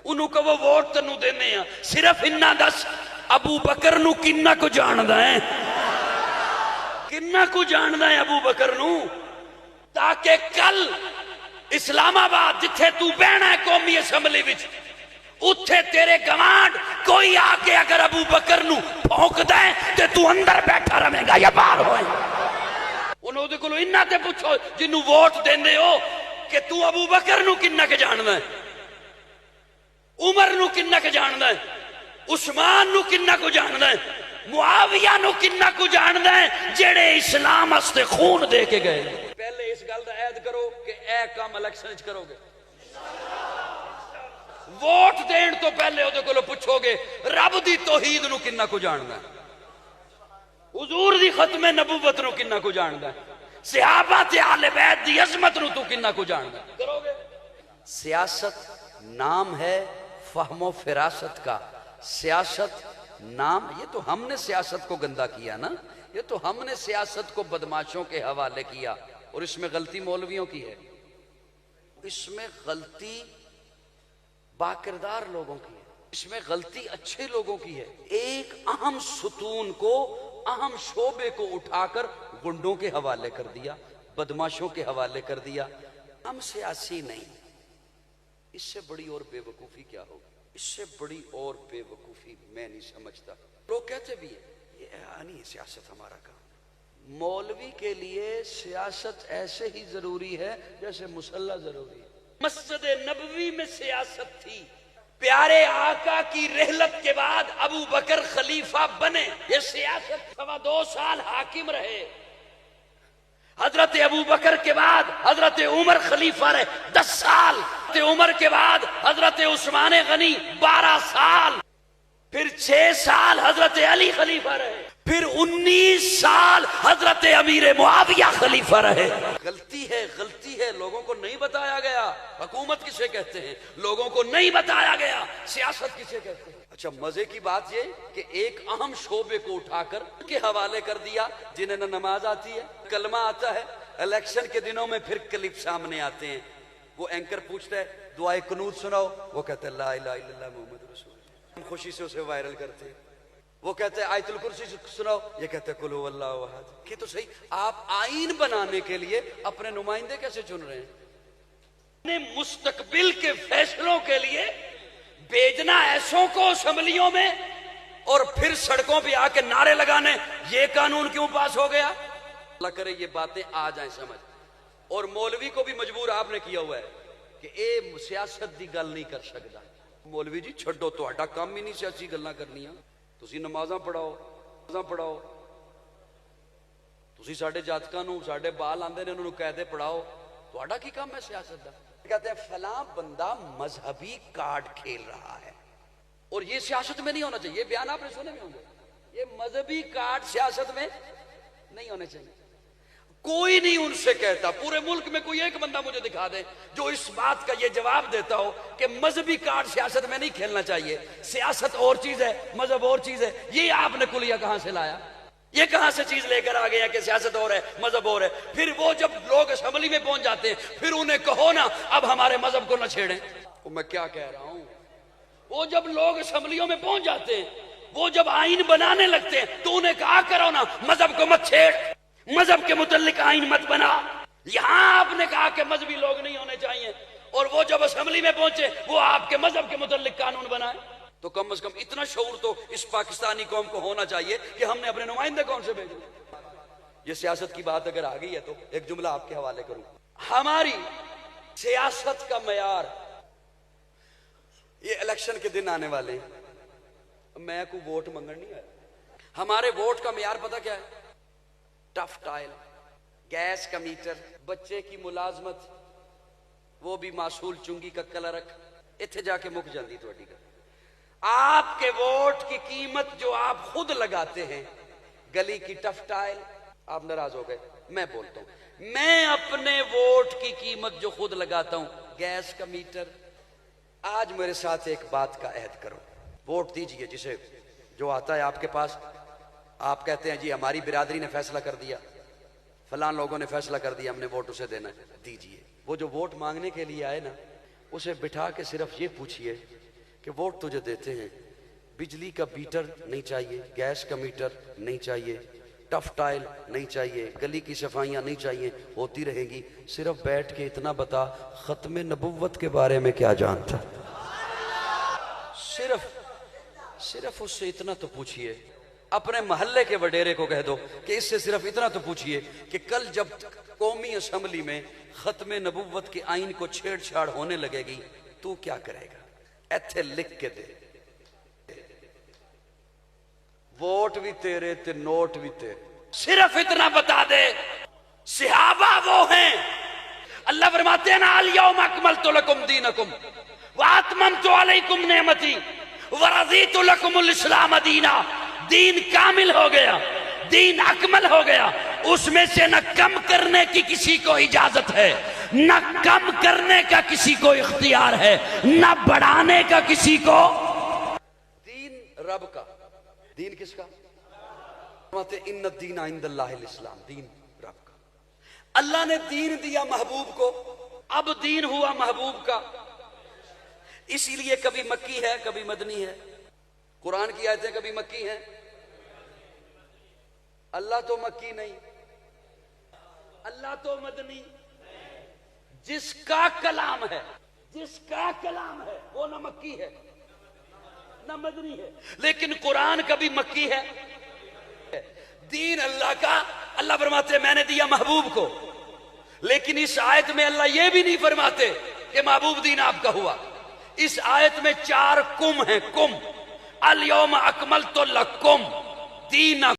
انہوں کو وہ ووٹ تنو دینے ہیں صرف انہا دس ابو بکر نو کنہ کو جاندہ ہے کنہ کو جاندہ ہے ابو بکر نو تاکہ کل اسلام آباد جتھے تو بینا ہے قومی اسمبلی وچ اتھے تیرے گوانڈ کوئی آگے اگر ابو بکر نو پھونک دائیں تے تو اندر بیٹھا رہے گا یا باہر ہوئے انہوں دے کلو انہا تے پوچھو جنہوں ووٹ دیندے ہو کہ تو ابو بکر نو کنہ کے جاندہ ہے عمر نو کنہ کے جاندہ ہے عثمان نو کنہ کو جاندہ ہے معاویہ نو کنہ کو جاندہ ہے جڑے اسلام استے خون دے کے گئے پہلے اس گل دا عید کرو کہ اے کام الیکشن کرو گے ووٹ دین تو پہلے ہوتے کو لو پوچھو گے رب دی توحید نو کنہ کو جاندہ ہے حضور دی ختم نبوت نو کنہ کو جاندہ ہے صحابہ تے آل بیت دی عظمت نو تو کنہ کو جاندہ ہے کرو گے سیاست نام ہے فہم و فراست کا سیاست نام یہ تو ہم نے سیاست کو گندہ کیا نا یہ تو ہم نے سیاست کو بدماشوں کے حوالے کیا اور اس میں غلطی مولویوں کی ہے اس میں غلطی باکردار لوگوں کی ہے اس میں غلطی اچھے لوگوں کی ہے ایک اہم ستون کو اہم شعبے کو اٹھا کر گنڈوں کے حوالے کر دیا بدماشوں کے حوالے کر دیا ہم سیاسی نہیں اس سے بڑی اور بے وقوفی کیا ہوگی اس سے بڑی اور بے وقوفی میں نہیں سمجھتا لوگ کہتے بھی ہیں یہ نہیں سیاست ہمارا کام مولوی کے لیے سیاست ایسے ہی ضروری ہے جیسے مصلی ضروری ہے مسجد نبوی میں سیاست تھی پیارے آقا کی رحلت کے بعد ابو بکر خلیفہ بنے یہ سیاست 2 سال حاکم رہے حضرت ابو بکر کے بعد حضرت عمر خلیفہ رہے 10 سال حضرت عمر کے بعد حضرت عثمان غنی 12 سال پھر 6 سال حضرت علی خلیفہ رہے پھر 19 سال حضرت امیر معاویہ خلیفہ رہے غلطی ہے لوگوں کو نہیں بتایا گیا حکومت کسے کہتے ہیں لوگوں کو نہیں بتایا گیا سیاست کسے کہتے ہیں اچھا مزے کی بات یہ کہ ایک اہم شعبے کو اٹھا کر کے حوالے کر دیا جنہیں نہ نماز آتی ہے کلمہ آتا ہے الیکشن کے دنوں میں پھر کلپ سامنے آتے ہیں وہ اینکر پوچھتا ہے دعائے قنوت سناؤ وہ کہتے ہیں لا الہ الا اللہ محمد رسول اللہ ہم خوشی سے اسے وائرل کرتے ہیں وہ کہتے ہیں آیت الکرسی سناؤ یہ کہتے ہیں قل هو اللہ احد کہ تو صحیح آپ آئین بنانے کے لیے اپنے نمائندے کیسے چن رہے ہیں مستقبل کے فیصلوں کے لیے بھیجنا ایسوں کو اسمبلیوں میں اور پھر سڑکوں پہ آ کے نعرے لگانے یہ قانون کیوں پاس ہو گیا اللہ کرے یہ باتیں آ جائیں سمجھ اور مولوی کو بھی مجبور آپ نے کیا ہوا ہے کہ اے سیاست دی گل نہیں کر سکتا مولوی جی چھڈو تہاڈا کام ہی نہیں سیاسی گلاں کرنیاں تسی نمازاں پڑھاؤ تسی ساڈے جاتکاں نوں ساڈے بال آندے نے انہاں نوں قاعدے پڑھاؤ تہاڈا کی کام ہے سیاست دا کہتے ہیں فلاں بندہ مذہبی کارڈ کھیل رہا ہے اور یہ سیاست میں نہیں ہونا چاہیے یہ بیان آپ نے سنے میں ہوں گے یہ مذہبی کارڈ سیاست میں نہیں ہونے چاہیے کوئی نہیں ان سے کہتا پورے ملک میں کوئی ایک بندہ مجھے دکھا دے جو اس بات کا یہ جواب دیتا ہو کہ مذہبی کارڈ سیاست میں نہیں کھیلنا چاہیے سیاست اور چیز ہے مذہب اور چیز ہے یہ آپ نے کلیہ کہاں سے لایا یہ کہاں سے چیز لے کر آ گیا کہ سیاست اور ہے مذہب اور ہے پھر وہ جب لوگ اسمبلی میں پہنچ جاتے ہیں پھر انہیں کہو نا اب ہمارے مذہب کو نہ چھیڑیں وہ میں کیا کہہ رہا ہوں وہ جب لوگ اسمبلیوں میں پہنچ جاتے ہیں وہ جب آئین بنانے لگتے ہیں تو انہیں کہا کرو نا مذہب کو مت چھیڑ مذہب کے متعلق آئین مت بنا یہاں آپ نے کہا کہ مذہبی لوگ نہیں ہونے چاہیے اور وہ جب اسمبلی میں پہنچے وہ آپ کے مذہب کے متعلق قانون بنائے تو کم از کم اتنا شعور تو اس پاکستانی قوم کو ہونا چاہیے کہ ہم نے اپنے نمائندے کون سے بھیجے یہ سیاست کی بات اگر آ گئی ہے تو ایک جملہ آپ کے حوالے کروں ہماری سیاست کا معیار یہ الیکشن کے دن آنے والے میں کو ووٹ منگن نہیں آیا ہمارے ووٹ کا معیار پتہ کیا ہے ٹف ٹائل گیس کا میٹر بچے کی ملازمت وہ بھی معسول چنگی کا کلرک اتھے جا کے مک جاندی تھوڑی کا آپ کے ووٹ کی قیمت جو آپ خود لگاتے ہیں گلی کی ٹف ٹائل آپ ناراض ہو گئے میں بولتا ہوں میں اپنے ووٹ کی قیمت جو خود لگاتا ہوں گیس کا میٹر آج میرے ساتھ ایک بات کا عہد کرو ووٹ دیجئے جسے جو آتا ہے آپ کے پاس آپ کہتے ہیں جی ہماری برادری نے فیصلہ کر دیا فلان لوگوں نے فیصلہ کر دیا ہم نے ووٹ اسے دینا ہے دیجئے وہ جو ووٹ مانگنے کے لیے آئے نا اسے بٹھا کے صرف یہ پوچھئے کہ ووٹ تجھے دیتے ہیں، بجلی کا بیٹر نہیں چاہیے، گیس کا میٹر نہیں چاہیے، ٹف ٹائل نہیں چاہیے، گلی کی صفائیاں نہیں چاہیے، ہوتی رہیں گی، صرف بیٹھ کے اتنا بتا ختم نبوت کے بارے میں کیا جانتا؟ صرف اس سے اتنا تو پوچھئے، اپنے محلے کے وڈیرے کو کہہ دو کہ اس سے صرف اتنا تو پوچھئے کہ کل جب قومی اسمبلی میں ختم نبوت کے آئین کو چھیڑ چھاڑ ہونے لگے گی تو کیا کرے گا؟ ایتھے لکھ کے دے، ووٹ بھی تیرے تے نوٹ بھی تیرے، صرف اتنا بتا دے صحابہ وہ ہیں، اللہ فرماتے ہیں نا الیوم اکملت لکم دینکم واتممت علیکم نعمتی ورضیت لکم الاسلام دینا، دین کامل ہو گیا، دین اکمل ہو گیا، اس میں سے نہ کم کرنے کی کسی کو اجازت ہے، نہ کم کرنے کا کسی کو اختیار ہے، نہ بڑھانے کا کسی کو۔ دین رب کا، دین کس کا؟ فرماتے ہیں ان الدین عند اللہ الاسلام، دین رب کا۔ اللہ نے دین دیا محبوب کو، اب دین ہوا محبوب کا، اسی لیے کبھی مکی ہے کبھی مدنی ہے، قرآن کی آیتیں کبھی مکی ہیں، اللہ تو مکی نہیں، اللہ تو مدنی، جس کا کلام ہے وہ نہ مکی ہے نہ مدنی ہے، لیکن قرآن کبھی مکی ہے، دین اللہ کا۔ اللہ فرماتے میں نے دیا محبوب کو، لیکن اس آیت میں اللہ یہ بھی نہیں فرماتے کہ محبوب دین آپ کا ہوا، اس آیت میں 4 کم ہیں، کم، الیوم اکملت لکم دینکم۔